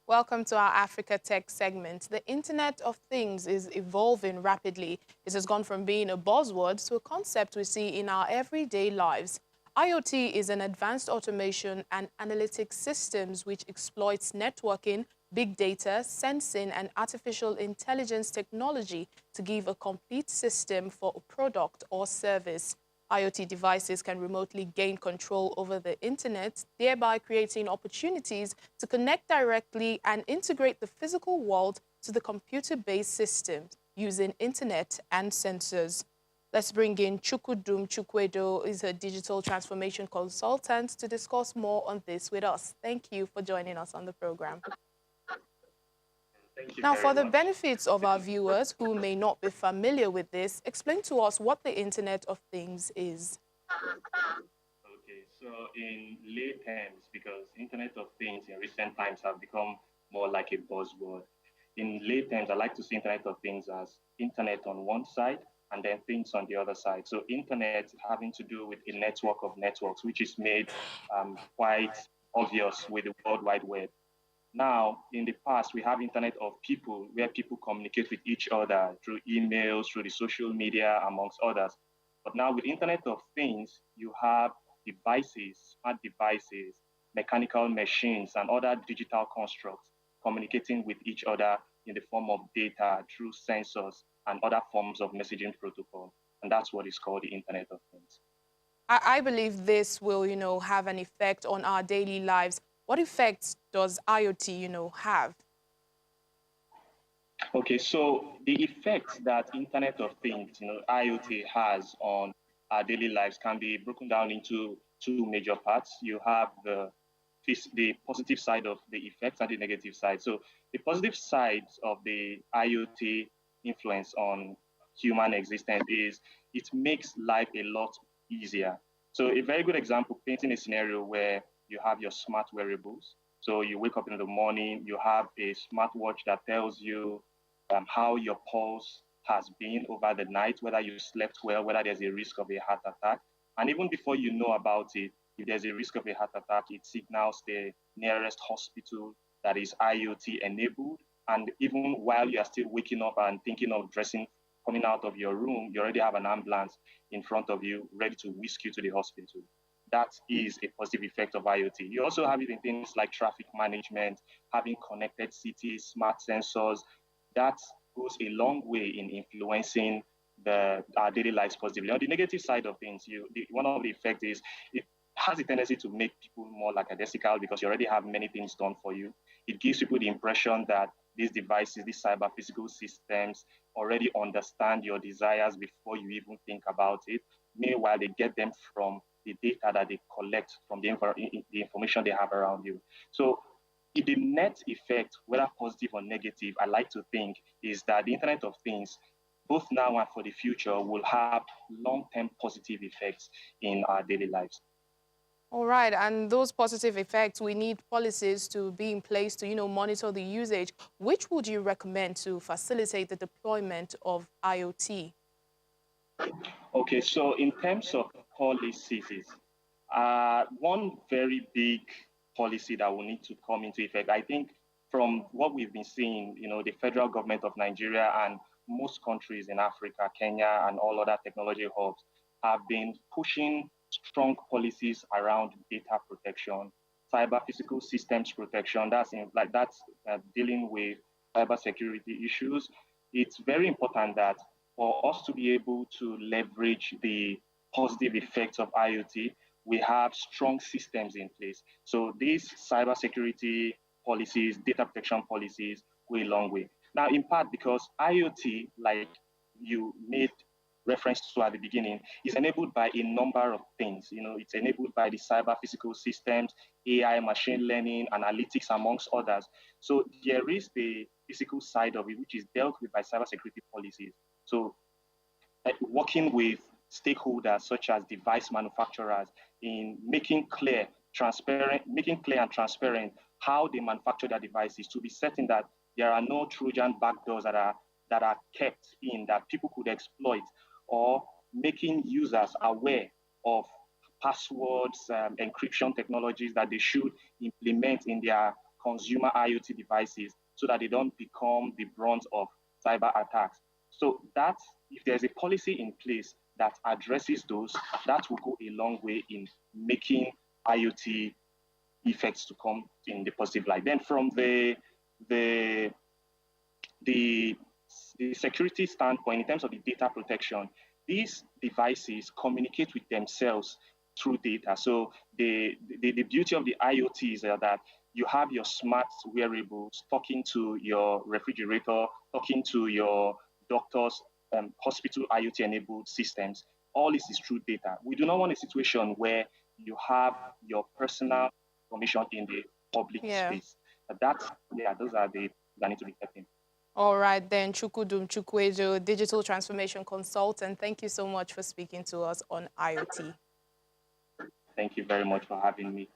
Welcome to our Africa Tech segment. The Internet of Things is evolving rapidly. It has gone from being a buzzword to a concept we see in our everyday lives. IoT is an advanced automation and analytics systems which exploits networking, big data, sensing, and artificial intelligence technology to give a complete system for a product or service. IoT devices can remotely gain control over the internet, thereby creating opportunities to connect directly and integrate the physical world to the computer-based systems using internet and sensors. Let's bring in Chukwuedo, is a digital transformation consultant, to discuss more on this with us. Thank you for joining us on the program. Thank you Now, very for the much. benefits of our viewers who may not be familiar with this, explain to us what the Internet of Things is. Okay, so in lay terms, because Internet of Things in recent times have become more like a buzzword. In lay terms, I like to see Internet of Things as internet on one side and then things on the other side. So internet having to do with a network of networks, which is made quite obvious with the World Wide Web. Now, in the past, we have internet of people where people communicate with each other through emails, through the social media, amongst others. But now with internet of things, you have devices, smart devices, mechanical machines, and other digital constructs communicating with each other in the form of data through sensors and other forms of messaging protocol. And that's what is called the internet of things. I believe this will, have an effect on our daily lives. What effects does IoT, have? Okay, so the effects that Internet of Things, IoT has on our daily lives can be broken down into two major parts. You have the positive side of the effects and the negative side. So the positive side of the IoT influence on human existence is it makes life a lot easier. So a very good example, painting a scenario where you have your smart wearables. So you wake up in the morning, you have a smartwatch that tells you how your pulse has been over the night, whether you slept well, whether there's a risk of a heart attack. And even before you know about it, if there's a risk of a heart attack, it signals the nearest hospital that is IoT enabled. And even while you are still waking up and thinking of dressing, coming out of your room, you already have an ambulance in front of you ready to whisk you to the hospital. That is a positive effect of IoT. You also have it in things like traffic management, having connected cities, smart sensors. That goes a long way in influencing our daily lives positively. On the negative side of things, one of the effects is it has a tendency to make people more lackadaisical because you already have many things done for you. It gives people the impression that these devices, these cyber physical systems already understand your desires before you even think about it. Meanwhile, they get them from the data that they collect from the information they have around you. So the net effect, whether positive or negative, I like to think, is that the Internet of Things, both now and for the future, will have long-term positive effects in our daily lives. All right, and those positive effects, we need policies to be in place to, monitor the usage. Which would you recommend to facilitate the deployment of IoT? Okay, so in terms of policies, one very big policy that will need to come into effect, I think from what we've been seeing, the federal government of Nigeria and most countries in Africa, Kenya, and all other technology hubs have been pushing strong policies around data protection, cyber physical systems protection. That's dealing with cyber security issues. It's very important that for us to be able to leverage the positive effects of IoT, we have strong systems in place. So these cybersecurity policies, data protection policies go a long way. Now, in part because IoT, like you made reference to at the beginning, is enabled by a number of things. It's enabled by the cyber physical systems, AI, machine learning, analytics, amongst others. So there is the physical side of it, which is dealt with by cybersecurity policies. So working with stakeholders such as device manufacturers in making clear and transparent how they manufacture their devices to be certain that there are no Trojan backdoors that are kept in that people could exploit, or making users aware of passwords, encryption technologies that they should implement in their consumer IoT devices so that they don't become the brunt of cyber attacks. So that if there's a policy in place that addresses those, that will go a long way in making IoT effects to come in the positive light. Then from the security standpoint, in terms of the data protection, these devices communicate with themselves through data. So the beauty of the IoT is that you have your smart wearables talking to your refrigerator, talking to your doctor's hospital IoT-enabled systems. All this is through data. We do not want a situation where you have your personal information in the public space. Those are the that need to be kept in. All right, then, Chukwuedo, digital transformation consultant, thank you so much for speaking to us on IoT. Thank you very much for having me.